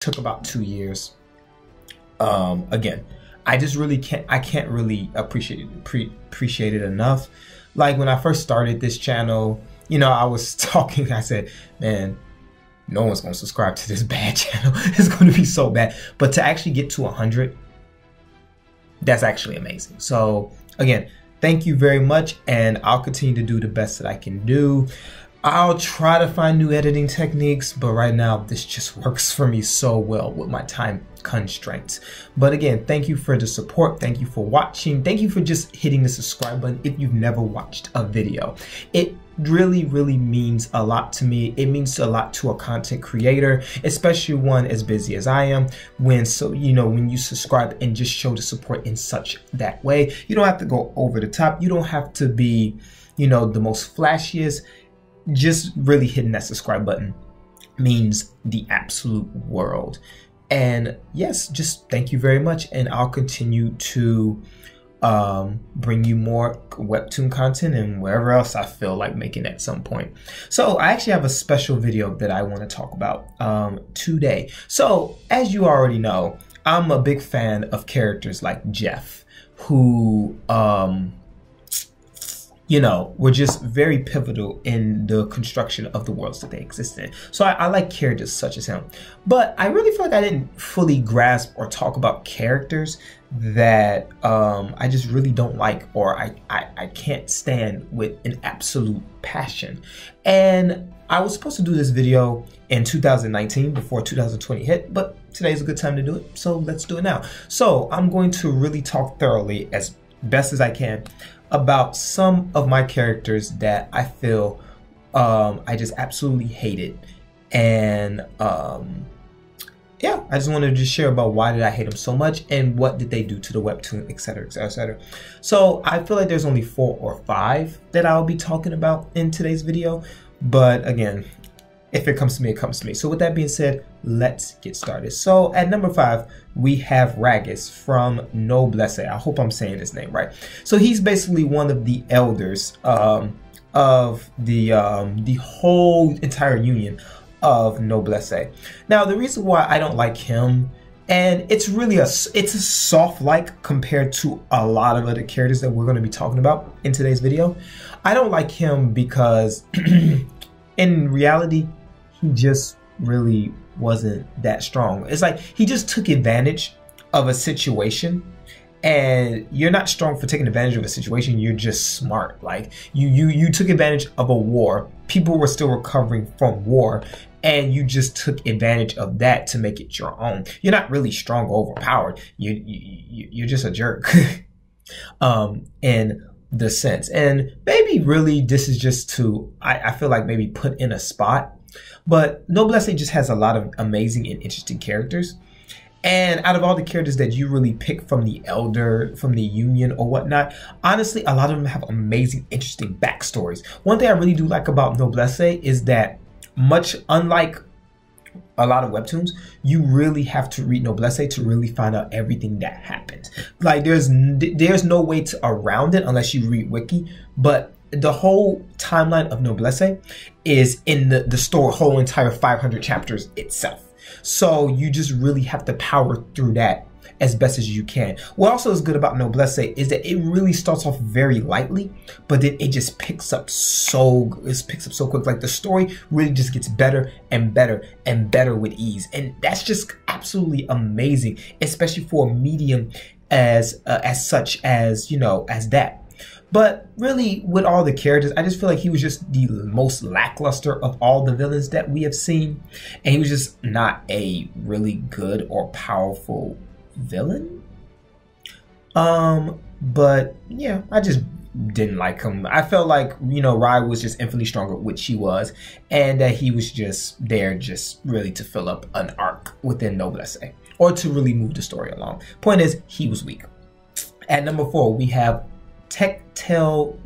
took about 2 years. Again, I just really can't really appreciate it enough. Like when I first started this channel, you know, I was talking, I said, man, no one's gonna subscribe to this bad channel. It's gonna be so bad. But to actually get to 100, that's actually amazing. So again, thank you very much, and I'll continue to do the best that I can do. I'll try to find new editing techniques, but right now this just works for me so well with my time constraints. But again, thank you for the support. Thank you for watching. Thank you for just hitting the subscribe button if you've never watched a video. It really means a lot to me. It means a lot to a content creator, especially one as busy as I am. When you subscribe and just show the support in such that way, you don't have to go over the top. You don't have to be, you know, the most flashiest. Just really hitting that subscribe button means the absolute world. And yes, just thank you very much, and I'll continue to bring you more webtoon content and wherever else I feel like making at some point. So I actually have a special video that I want to talk about today. So as you already know, I'm a big fan of characters like Jeff, who you know, were just very pivotal in the construction of the worlds that they exist in. So I like characters such as him. But I really feel like I didn't fully grasp or talk about characters that I just really don't like, or I can't stand with an absolute passion. And I was supposed to do this video in 2019 before 2020 hit, but today's a good time to do it, so let's do it now. So I'm going to really talk thoroughly, as best as I can, about some of my characters that I feel I just absolutely hated. And yeah, I just wanted to just share about why did I hate them so much and what did they do to the webtoon, etc, etc, etc. So I feel like there's only 4 or 5 that I'll be talking about in today's video, but again, if it comes to me, it comes to me. So with that being said, let's get started. So at number 5, we have Ragas from Noblesse. I hope I'm saying his name right. So he's basically one of the elders of the whole entire union of Noblesse. Now, the reason why I don't like him, and it's a soft like compared to a lot of other characters that we're going to be talking about in today's video. I don't like him because in reality, he just really wasn't that strong. It's like he just took advantage of a situation, and you're not strong for taking advantage of a situation. You're just smart. Like you took advantage of a war. People were still recovering from war, and you just took advantage of that to make it your own. You're not really strong or overpowered. You're just a jerk in the sense. And maybe really this is just to, I feel like maybe put in a spot. But Noblesse just has a lot of amazing and interesting characters. And out of all the characters that you really pick from the Elder, from the Union or whatnot, honestly, a lot of them have amazing, interesting backstories. One thing I really do like about Noblesse is that, much unlike a lot of webtoons, you really have to read Noblesse to really find out everything that happens. Like there's no way around it unless you read Wiki, but the whole timeline of Noblesse is in the story, whole entire 500 chapters itself. So you just really have to power through that as best as you can. What also is good about Noblesse is that it really starts off very lightly, but then it just picks up so quick. Like the story really just gets better and better and better with ease, and that's just absolutely amazing, especially for a medium as such as, you know, as that. But really, with all the characters, I just feel like he was just the most lackluster of all the villains that we have seen. And he was just not a really good or powerful villain. But yeah, I just didn't like him. I felt like, you know, Rai was just infinitely stronger, which she was, and that he was just there just really to fill up an arc within Noblesse, or to really move the story along. Point is, he was weak. At number 4, we have Tectal,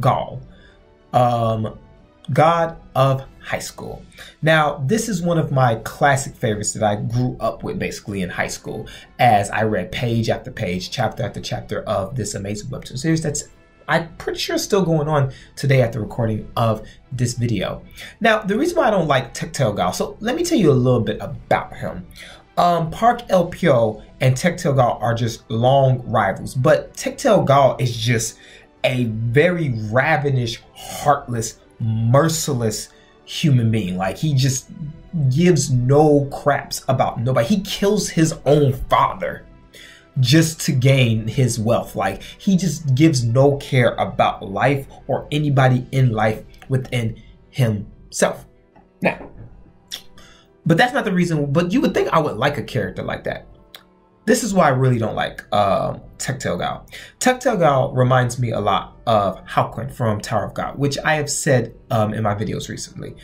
God of High School. Now, this is one of my classic favorites that I grew up with basically in high school, as I read page after page, chapter after chapter of this amazing webtoon series that's, I'm pretty sure, still going on today at the recording of this video. Now, the reason why I don't like Tectal, so let me tell you a little bit about him. Park El Pio and Tectal Gal are just long rivals, but Tectal Gal is just a very ravenous, heartless, merciless human being. Like, he just gives no craps about nobody. He kills his own father just to gain his wealth. Like, he just gives no care about life or anybody in life within himself. Now, but that's not the reason. But you would think I would like a character like that. This is why I really don't like Tectal Gal. Tectal Gal reminds me a lot of Haokun from Tower of God, which I have said in my videos recently.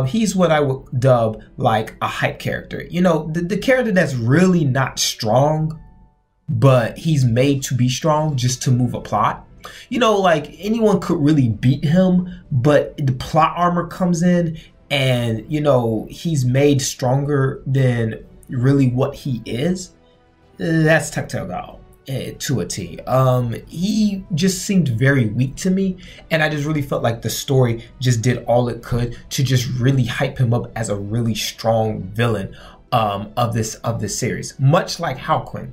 He's what I would dub like a hype character. You know, the character that's really not strong, but he's made to be strong just to move a plot. You know, like, anyone could really beat him, but the plot armor comes in and, you know, he's made stronger than really what he is. That's Tectal Gal to a T. He just seemed very weak to me, and I just really felt like the story just did all it could to just really hype him up as a really strong villain of this series, much like Haokun,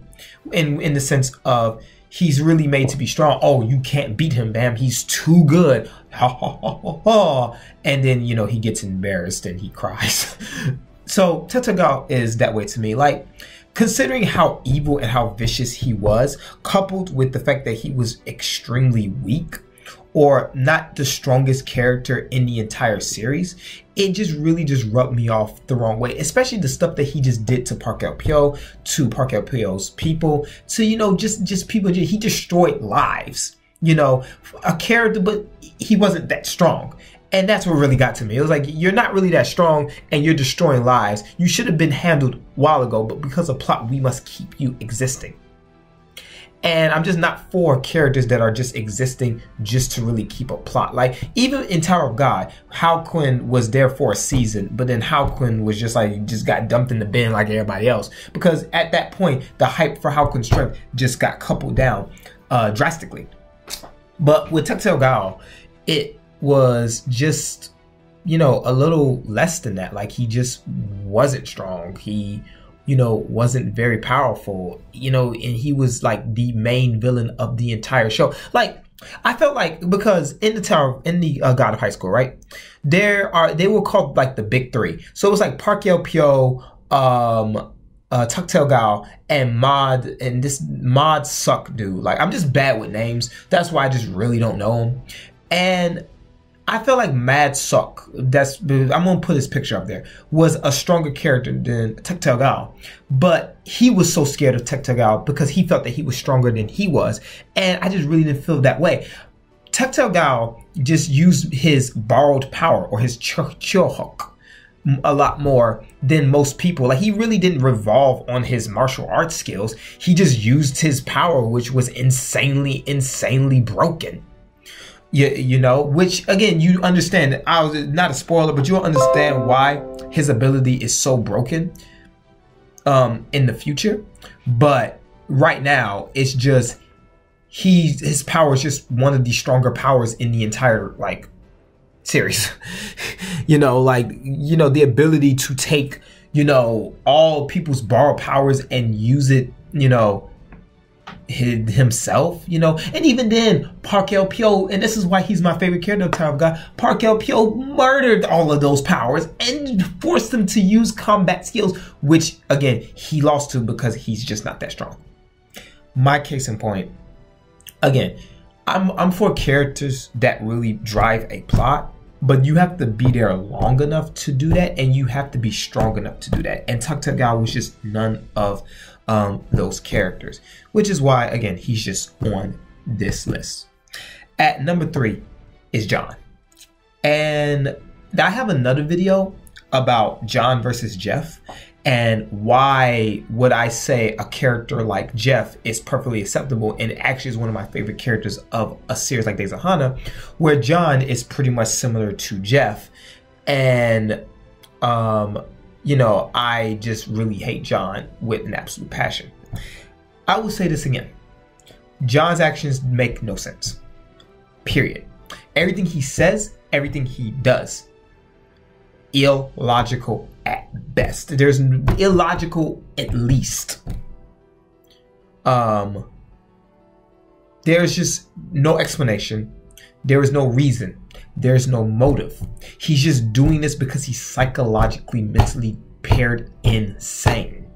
in the sense of he's really made to be strong. Oh, you can't beat him, bam, he's too good. Ha ha ha ha ha. And then, you know, he gets embarrassed and he cries. So Tectal Gal is that way to me. Like, considering how evil and how vicious he was, coupled with the fact that he was extremely weak, or not the strongest character in the entire series, it just really just rubbed me off the wrong way. Especially the stuff that he just did to Park El Pio, to Park El Pio's people, to, you know, just people. He destroyed lives. You know, a character, but he wasn't that strong. And that's what really got to me. It was like, you're not really that strong and you're destroying lives. You should have been handled a while ago, but because of plot, we must keep you existing. And I'm just not for characters that are just existing just to really keep a plot. Like, even in Tower of God, Haokun was there for a season, but then Haokun was just like, just got dumped in the bin like everybody else. Because at that point, the hype for Haokun's strength just got coupled down drastically. But with Tectal Gal, it was just, you know, a little less than that. Like, he just wasn't strong. He, you know, wasn't very powerful, you know, and he was like the main villain of the entire show. Like, I felt like, because in the God of High School, right, they were called like the big three. So it was like Park El Pio, Tectal Gal, and Mod, and this Mod suck dude. Like, I'm just bad with names. That's why I just really don't know him. And I feel like Mad Suck, I'm gonna put his picture up there, was a stronger character than Tectal Gal. But he was so scared of Tectal Gal because he felt that he was stronger than he was. And I just really didn't feel that way. Tectal Gal just used his borrowed power, or his chohok, a lot more than most people. Like, he really didn't revolve on his martial arts skills. He just used his power, which was insanely broken. You know, which, again, you understand, I was not a spoiler, but you'll understand why his ability is so broken in the future. But right now, it's just, his power is just one of the stronger powers in the entire, like, series. You know, like, you know, the ability to take, you know, all people's borrowed powers and use it, you know, himself, you know. And even then, Park El Pio, and this is why he's my favorite character of Tower of God, Park El Pio murdered all of those powers and forced them to use combat skills, which, again, he lost to because he's just not that strong. My case in point, again, I'm for characters that really drive a plot, but you have to be there long enough to do that, and you have to be strong enough to do that. And Tectal Gal was just none of those characters, which is why, again, he's just on this list. At number 3 is John. And I have another video about John versus Jeff, and why would I say a character like Jeff is perfectly acceptable and actually is one of my favorite characters of a series like Days of Hana, where John is pretty much similar to Jeff. And you know, I just really hate John with an absolute passion. I will say this again. John's actions make no sense. Period. Everything he says, everything he does, illogical at best. There's illogical at least. There's just no explanation. There is no reason. There's no motive. He's just doing this because he's psychologically, mentally paired insane.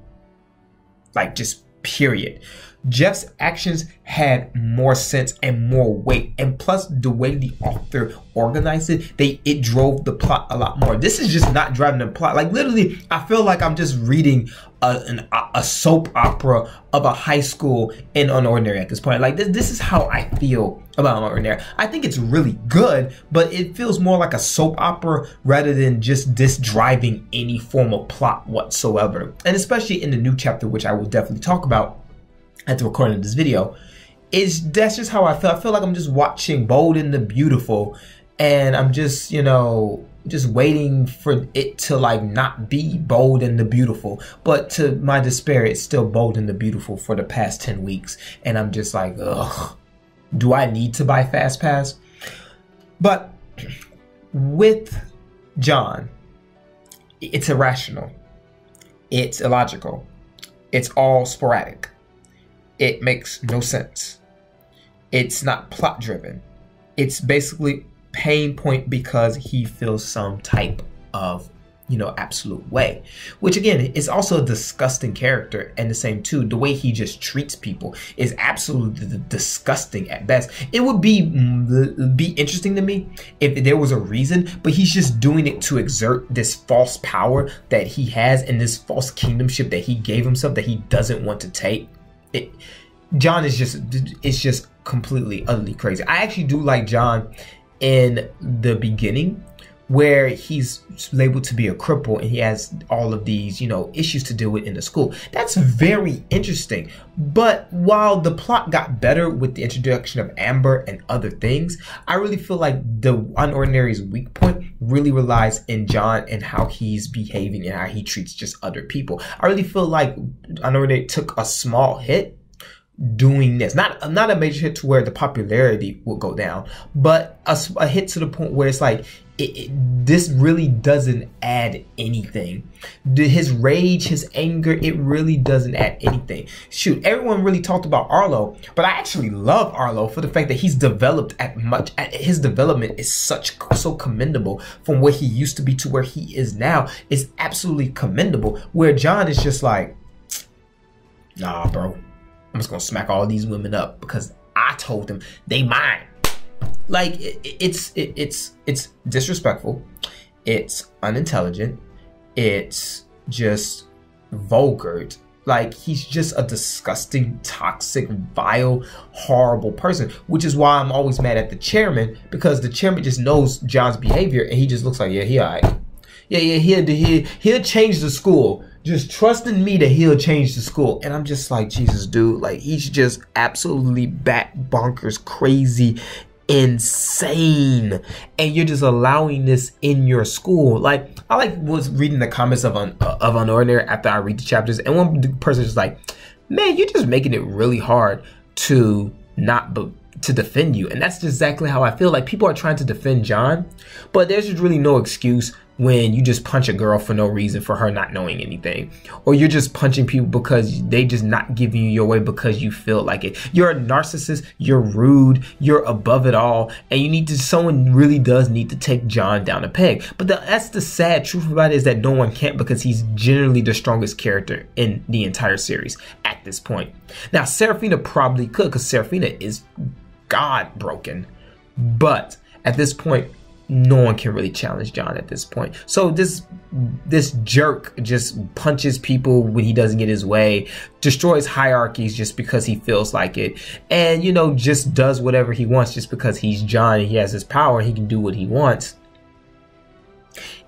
Like, just period. Jeff's actions had more sense and more weight, and plus the way the author organized it, it drove the plot a lot more. This is just not driving the plot. Like, literally, I feel like I'm just reading a soap opera of a high school in Unordinary at this point. Like, this is how I feel about Unordinary. I think it's really good, but it feels more like a soap opera rather than just this driving any form of plot whatsoever. And especially in the new chapter, which I will definitely talk about at the recording of this video, that's just how I feel. I feel like I'm just watching Bold and the Beautiful, and I'm just, you know, just waiting for it to like not be Bold and the Beautiful. But to my despair, it's still Bold and the Beautiful for the past 10 weeks. And I'm just like, ugh, do I need to buy Fast Pass? But with John, it's irrational. It's illogical. It's all sporadic. It makes no sense. It's not plot driven. It's basically pain point because he feels some type of, you know, absolute way. Which again, is also a disgusting character. And the same too, the way he just treats people is absolutely disgusting at best. It would be interesting to me if there was a reason, but he's just doing it to exert this false power that he has and this false kingdomship that he gave himself that he doesn't want to take. John is just completely utterly crazy. I actually do like John in the beginning, where he's labeled to be a cripple and he has all of these, you know, issues to deal with in the school. That's very interesting. But while the plot got better with the introduction of Amber and other things, I really feel like the Unordinary's weak point really relies in John and how he's behaving and how he treats just other people. I really feel like Unordinary took a small hit doing this, not a major hit to where the popularity will go down, but a hit to the point where it's like this really doesn't add anything. His rage, his anger, it really doesn't add anything. Shoot, everyone really talked about Arlo, but I actually love Arlo for the fact that he's developed his development is so commendable from where he used to be to where he is now. It's absolutely commendable. Where John is just like, nah, bro, I'm just gonna smack all these women up because I told them they mine. Like, it's disrespectful. It's unintelligent. It's just vulgar. Like, he's just a disgusting, toxic, vile, horrible person, which is why I'm always mad at the chairman, because the chairman just knows John's behavior and he just looks like, yeah, he all right. Yeah, he'll change the school. Just trust in me that he'll change the school. And I'm just like, Jesus, dude, like, he's just absolutely bat bonkers, crazy, insane. And you're just allowing this in your school. Like, I was reading the comments of Unordinary after I read the chapters, and one person was like, man, you're just making it really hard to defend you. And that's exactly how I feel. Like, people are trying to defend John, but there's just really no excuse when you just punch a girl for no reason for her not knowing anything, or you're just punching people because they just not giving you your way because you feel like it. You're a narcissist, you're rude, you're above it all, and someone really does need to take John down a peg. But that's the sad truth about it, is that no one can't, because he's generally the strongest character in the entire series at this point. Now, Serafina probably could, because Serafina is God broken, but at this point, no one can really challenge John at this point. So this jerk just punches people when he doesn't get his way, destroys hierarchies just because he feels like it, and, you know, just does whatever he wants just because he's John and he has his power and he can do what he wants.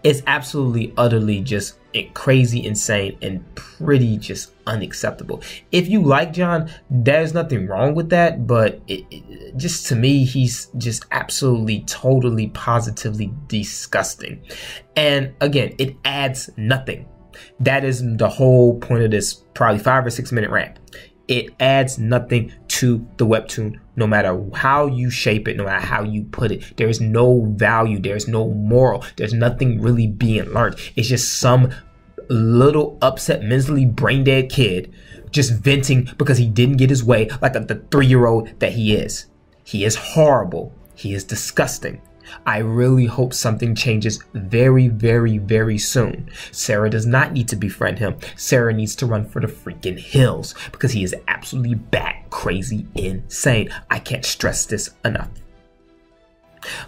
It's absolutely, utterly just crazy, insane, and pretty just unacceptable. If you like John, there's nothing wrong with that, but just to me, he's just absolutely, totally, positively disgusting. And again, it adds nothing. That is the whole point of this probably 5 or 6 minute rant. It adds nothing to the webtoon, no matter how you shape it, no matter how you put it. There is no value. There's no moral. There's nothing really being learned. It's just some little upset, mentally brain dead kid just venting because he didn't get his way, like the 3-year-old that he is. He is horrible. He is disgusting. I really hope something changes very, very, very soon. Sarah does not need to befriend him. Sarah needs to run for the freaking hills because he is absolutely bat crazy insane. I can't stress this enough.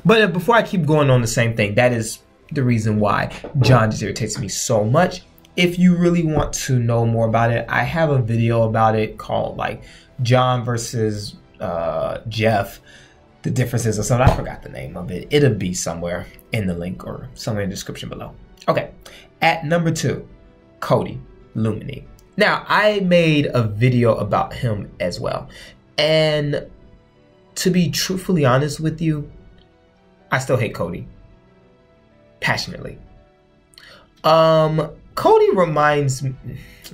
But before I keep going on the same thing, that is the reason why John just irritates me so much. If you really want to know more about it, I have a video about it called like John versus Jeff. The differences or something. I forgot the name of it. It'll be somewhere in the link or somewhere in the description below. Okay. At number 2, Cody Lumini. Now, I made a video about him as well. And to be truthfully honest with you, I still hate Cody. Passionately. Cody reminds me,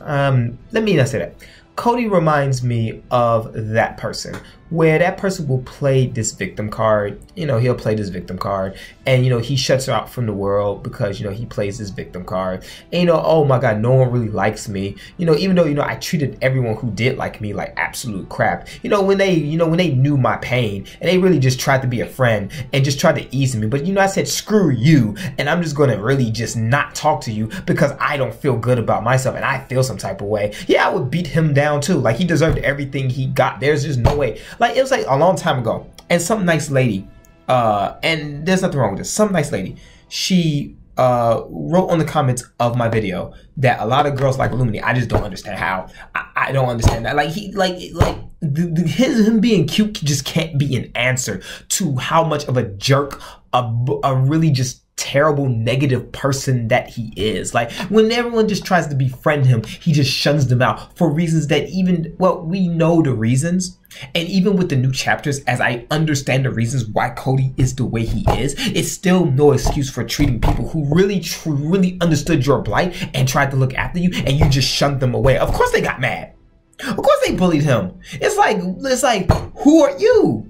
let me not say that. Cody reminds me of that person where that person will play this victim card. You know, he'll play this victim card and, you know, he shuts her out from the world because, you know, he plays this victim card. And, you know, oh my God, no one really likes me. You know, even though, you know, I treated everyone who did like me like absolute crap. You know, when they knew my pain and they really just tried to be a friend and just tried to ease me. But, you know, I said, screw you. And I'm just going to really just not talk to you because I don't feel good about myself and I feel some type of way. Yeah, I would beat him down too. Like he deserved everything he got. There's just no way. Like it was like a long time ago, and some nice lady, and there's nothing wrong with this. Some nice lady, she wrote on the comments of my video that a lot of girls like Lumini. I just don't understand how. I don't understand that. Like him being cute just can't be an answer to how much of a jerk, a really just terrible negative person that he is. Like when everyone just tries to befriend him, he just shuns them out for reasons that even, well, we know the reasons. And even with the new chapters, as I understand the reasons why Cody is the way he is, it's still no excuse for treating people who really understood your plight and tried to look after you, and you just shunned them away. Of course they got mad. Of course they bullied him. It's like, who are you?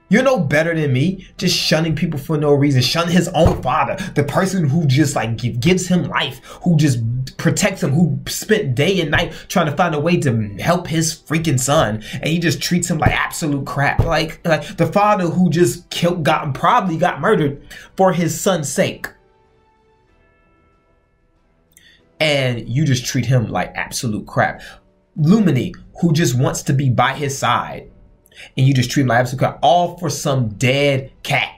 You're no better than me, just shunning people for no reason. Shun his own father, the person who just like gives him life, who just protects him, who spent day and night trying to find a way to help his freaking son, and he just treats him like absolute crap. Like the father who just probably got murdered for his son's sake. And you just treat him like absolute crap. Lumini, who just wants to be by his side, and you just treat him like absolute crap, all for some dead cat.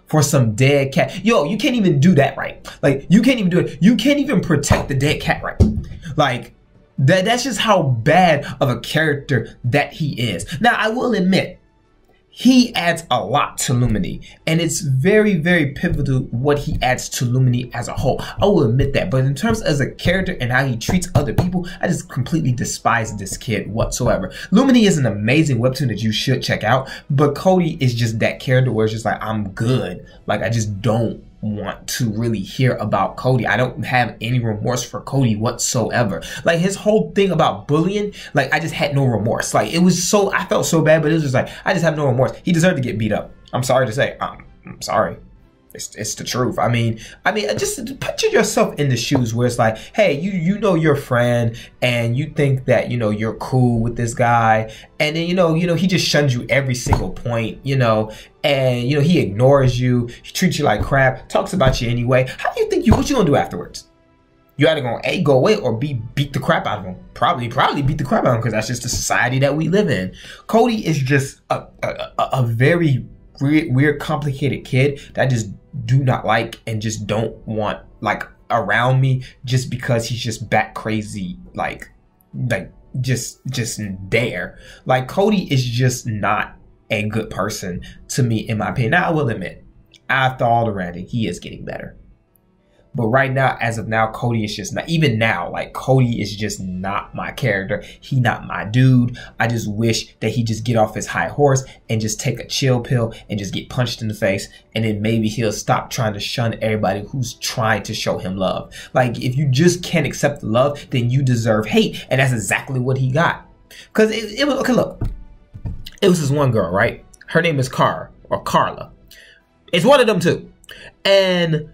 For some dead cat. Yo, you can't even do that right. Like, you can't even do it. You can't even protect the dead cat right. Like, that's just how bad of a character that he is. Now, I will admit, he adds a lot to Lumini, and it's very, very pivotal what he adds to Lumini as a whole. I will admit that, but in terms as a character and how he treats other people, I just completely despise this kid whatsoever. Lumini is an amazing webtoon that you should check out, but Cody is just that character where it's just like, I'm good. Like, I just don't want to really hear about Cody. I don't have any remorse for Cody whatsoever. Like his whole thing about bullying, like I just had no remorse. Like it was so, I felt so bad, but it was just like, I just have no remorse. He deserved to get beat up. I'm sorry to say. I'm sorry. It's the truth. I mean, just put yourself in the shoes where it's like, hey, you know your friend and you think that, you know, you're cool with this guy. And then, you know, he just shuns you every single point, you know, and, you know, he ignores you. He treats you like crap, talks about you anyway. How do you think what you gonna do afterwards? You either gonna A, go away, or B, beat the crap out of him. Probably beat the crap out of him because that's just the society that we live in. Cody is just a very weird, complicated kid that I just do not like and just don't want like around me just because he's just bat crazy, like just there. Like Cody is just not a good person to me, in my opinion. Now I will admit, after all the ranting, he is getting better. But right now, as of now, Cody is just not, even now, like Cody is just not my character. He not my dude. I just wish that he just get off his high horse and just take a chill pill and just get punched in the face. And then maybe he'll stop trying to shun everybody who's trying to show him love. Like, if you just can't accept the love, then you deserve hate. And that's exactly what he got. Because it was, okay, look, it was this one girl, right? Her name is Carla. It's one of them too. And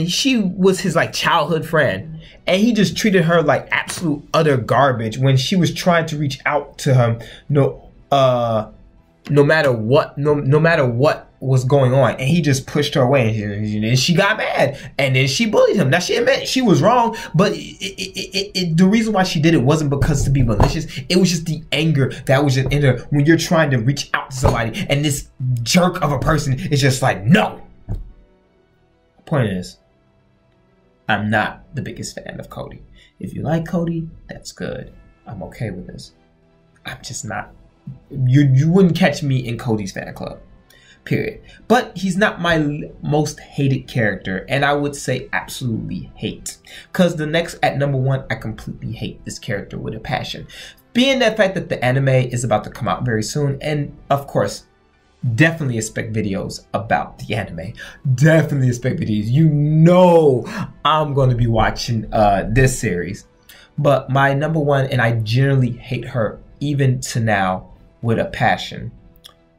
she was his like childhood friend, and he just treated her like absolute utter garbage when she was trying to reach out to him. No matter what was going on, and he just pushed her away, and she got mad, and then she bullied him. Now she admitted she was wrong, but the reason why she did it wasn't because to be malicious. It was just the anger that was just in her when you're trying to reach out to somebody, and this jerk of a person is just like, no. Point is, I'm not the biggest fan of Cody. If you like Cody, that's good. I'm okay with this. I'm just not. You wouldn't catch me in Cody's fan club, period. But he's not my most hated character, and I would say absolutely hate. Because the next at number 1, I completely hate this character with a passion. Being that fact that the anime is about to come out very soon, and of course, definitely expect videos about the anime. Definitely expect videos. You know I'm going to be watching this series. But my number 1, and I generally hate her even to now with a passion,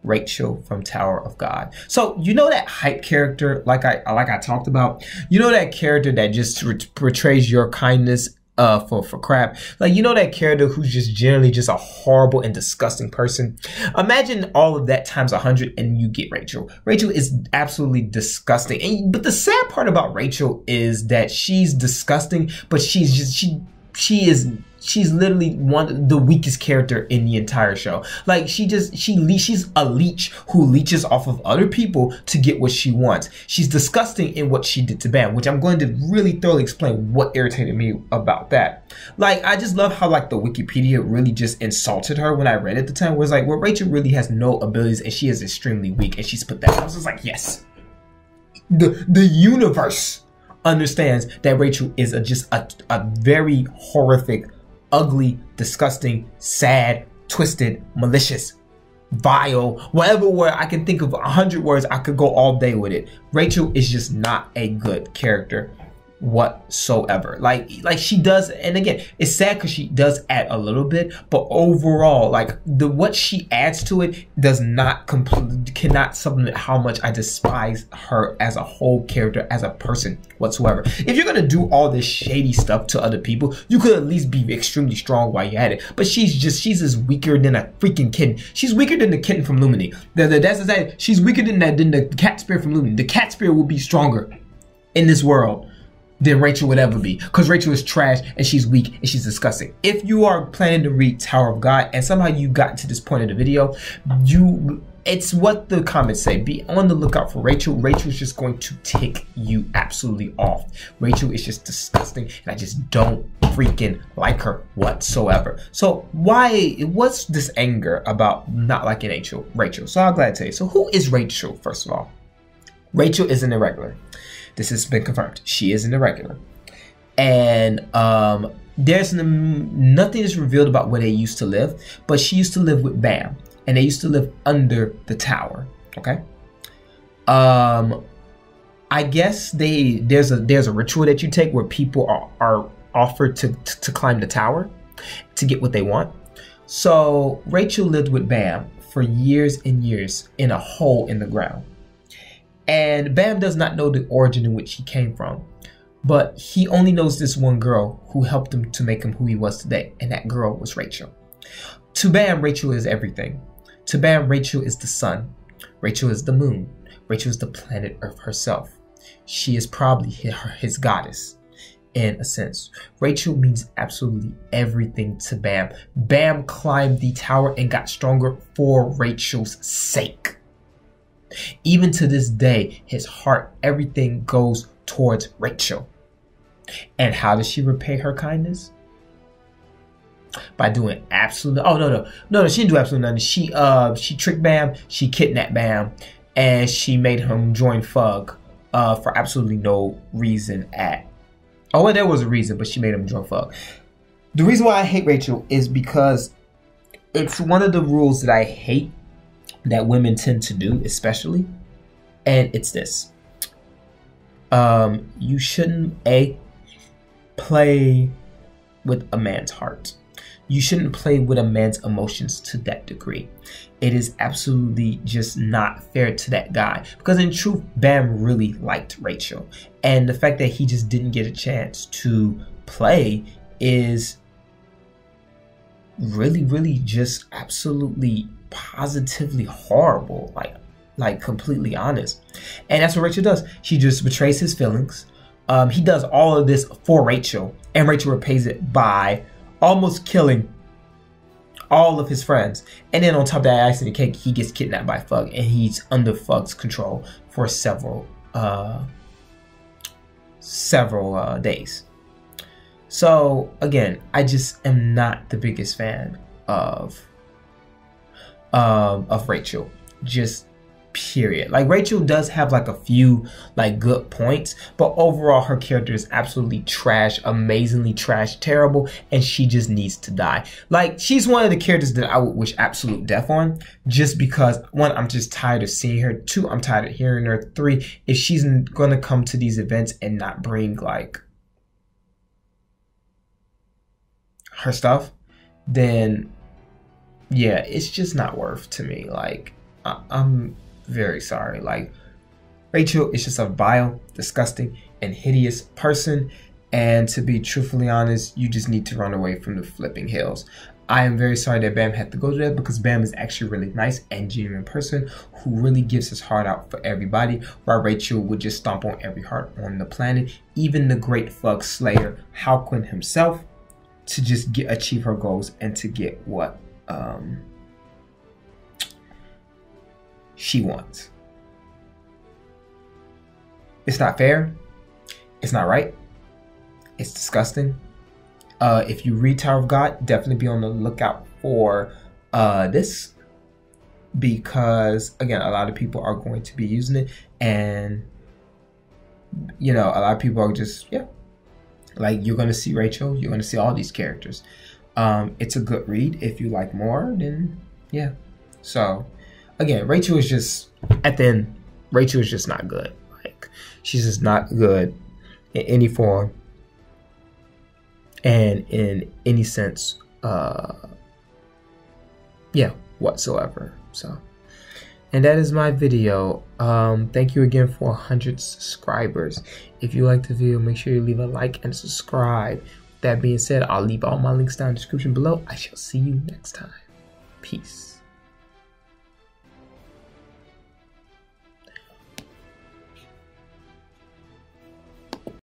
Rachel from Tower of God. So you know that hype character, like I talked about. You know that character that just portrays your kindness for crap. Like, you know that character who's just generally just a horrible and disgusting person. Imagine all of that times 100 and you get Rachel. Rachel is absolutely disgusting. But the sad part about Rachel is that she's disgusting, but she's literally the weakest character in the entire show. Like, she's a leech who leeches off of other people to get what she wants. She's disgusting in what she did to Bam, which I'm going to really thoroughly explain what irritated me about that. Like, I just love how like the Wikipedia really just insulted her when I read it at the time. It was like, well, Rachel really has no abilities and she is extremely weak, and she's put that. I was just like, yes, the universe understands that Rachel is just a very horrific, ugly, disgusting, sad, twisted, malicious, vile, whatever word I can think of, 100 words, I could go all day with it. Rachel is just not a good character whatsoever. Like she does, and again, it's sad because she does add a little bit, but overall, like what she adds to it does not cannot supplement how much I despise her as a whole character, as a person whatsoever. If you're gonna do all this shady stuff to other people, you could at least be extremely strong while you're at it. But she's just weaker than a freaking kitten. She's weaker than the kitten from Lumini. That's the same. She's weaker than the cat spirit from Lumini. The cat spirit will be stronger in this world than Rachel would ever be, because Rachel is trash and she's weak and she's disgusting. If you are planning to read Tower of God and somehow you got to this point of the video, it's what the comments say. Be on the lookout for Rachel. Rachel's just going to tick you absolutely off. Rachel is just disgusting, and I just don't freaking like her whatsoever. So what's this anger about not liking Rachel? So I'm glad to tell you. So who is Rachel, first of all? Rachel is an irregular. This has been confirmed. She is an irregular. And there's nothing is revealed about where they used to live, but she used to live with Bam, and they used to live under the tower. Okay. I guess there's a ritual that you take where people are offered to climb the tower to get what they want. So Rachel lived with Bam for years and years in a hole in the ground. And Bam does not know the origin in which he came from, but he only knows this one girl who helped him to make him who he was today, and that girl was Rachel. To Bam, Rachel is everything. To Bam, Rachel is the sun. Rachel is the moon. Rachel is the planet Earth herself. She is probably his goddess, in a sense. Rachel means absolutely everything to Bam. Bam climbed the tower and got stronger for Rachel's sake. Even to this day, his heart, everything goes towards Rachel. And how does she repay her kindness? By doing absolutely, no, she didn't do absolutely nothing. She tricked Bam, she kidnapped Bam, and she made him join Fug for absolutely no reason at. Oh, well, there was a reason, but she made him drunk fuck. The reason why I hate Rachel is because it's one of the rules that I hate that women tend to do, especially, and it's this. You shouldn't play with a man's heart. You shouldn't play with a man's emotions to that degree. It is absolutely just not fair to that guy, because in truth, Bam really liked Rachel, and the fact that he just didn't get a chance to play is really just absolutely positively horrible, like completely honest. And that's what Rachel does. She just betrays his feelings. He does all of this for Rachel, and Rachel repays it by almost killing all of his friends. And then on top of that icing the cake, he gets kidnapped by Fug, and he's under Fug's control for several days. So again, I just am not the biggest fan of Rachel. Just period. Like, Rachel does have like a few like good points, but overall her character is absolutely trash, amazingly trash, terrible, and she just needs to die. Like, she's one of the characters that I would wish absolute death on, just because, one, I'm just tired of seeing her, two, I'm tired of hearing her, three, if she's gonna come to these events and not bring like her stuff, then yeah, it's just not worth to me. Like, I'm very sorry. Like, Rachel is just a vile, disgusting, and hideous person, and to be truthfully honest, you just need to run away from the flipping hills. I am very sorry that Bam had to go to that, because Bam is actually a really nice and genuine person who really gives his heart out for everybody, while Rachel would just stomp on every heart on the planet, even the great Fug Slayer, Halquin himself, to just achieve her goals and to get what she wants. It's not fair. It's not right. It's disgusting. If you read Tower of God, definitely be on the lookout for this, because again, a lot of people are going to be using it, and you know, a lot of people are just, yeah, like, you're gonna see Rachel, you're gonna see all these characters. It's a good read. If you like more, then yeah. So again, Rachel is just, at the end, Rachel is just not good. Like, she's just not good in any form and in any sense, yeah, whatsoever. So, and that is my video. Thank you again for 100 subscribers. If you like the video, make sure you leave a like and subscribe. That being said, I'll leave all my links down in the description below. I shall see you next time. Peace.